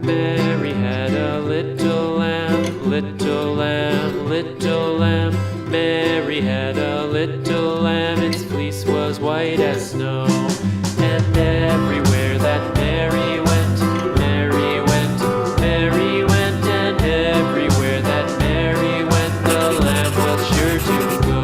Mary had a little lamb, little lamb, little lamb. Mary had a little lamb, its fleece was white as snow. And everywhere that Mary went, Mary went, Mary went. And everywhere that Mary went, the lamb was sure to go.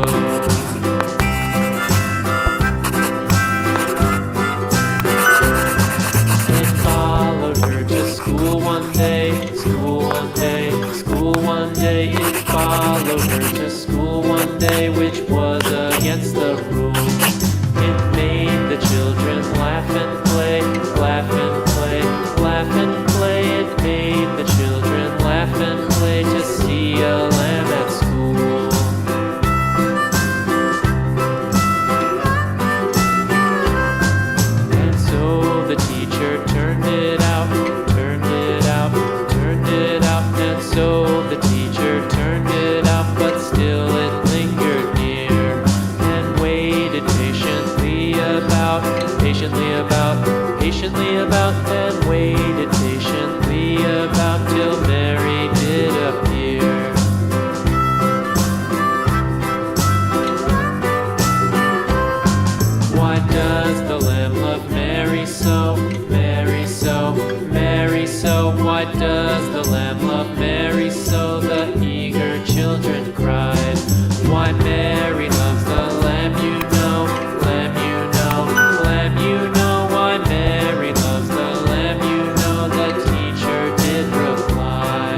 It followed her to school one day, school one day, school one day. It followed her to school one day, which was against the rules. It made the children laugh and play, laugh and play, laugh and play. It made the children laugh and play to see a lamb at school. And so the teacher turned it out, turned it out, turned it out. And so the teacher turned it out, but still it lingered near and waited patiently about, patiently about, patiently about, and waited patiently about till Mary did appear. Why does the lamb love Mary so, Mary so, Mary so? Why does the lamb love Mary so? The eager children cried. Why Mary loves the lamb, you know, lamb, you know, lamb, you know. Why Mary loves the lamb, you know, the teacher did reply.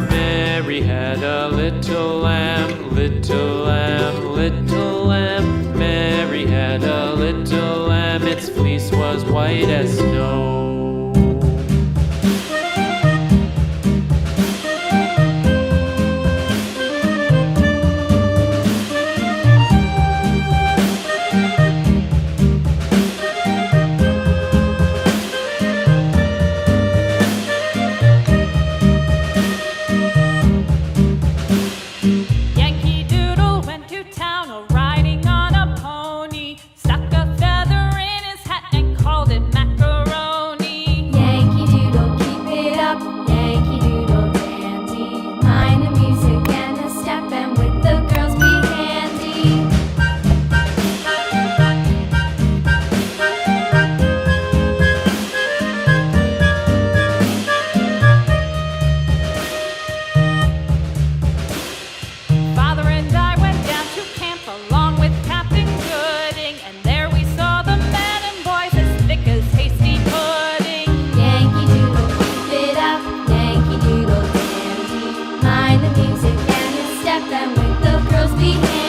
Mary had a little lamb, little lamb, little lamb. Mary had a little lamb, its fleece was white as snow. Yankee Doodle, The